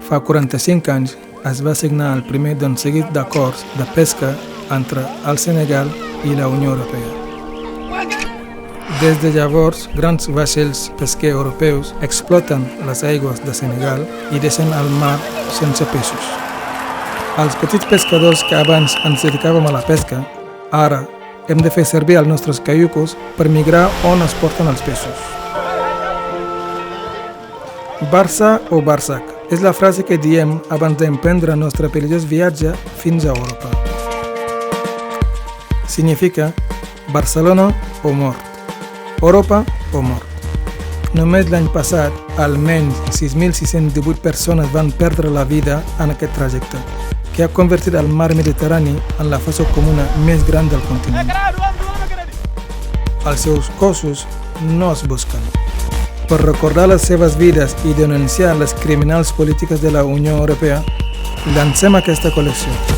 Fa 45 anys es va signar el primer d'un seguit d'acords de pesca entre el Senegal i la Unió Europea. Des de llavors, grans vaixells pesquers europeus exploten les aigües de Senegal i deixen al mar sense peixos. Els petits pescadors que abans ens dedicàvem a la pesca, ara hem de fer servir els nostres caiucos per migrar on es porten els peixos. Barça o Barsac és la frase que diem abans d'emprendre el nostre perillós viatge fins a Europa. Significa Barcelona o mort, Europa o mort. Només l'any passat, almenys 6.618 persones van perdre la vida en aquest trajecte, que ha convertit el mar Mediterrani en la fossa comuna més gran del continent. Els seus cossos no es busquen. Per recordar les seves vides i denunciar les criminals polítiques de la Unió Europea, lancem aquesta col·lecció.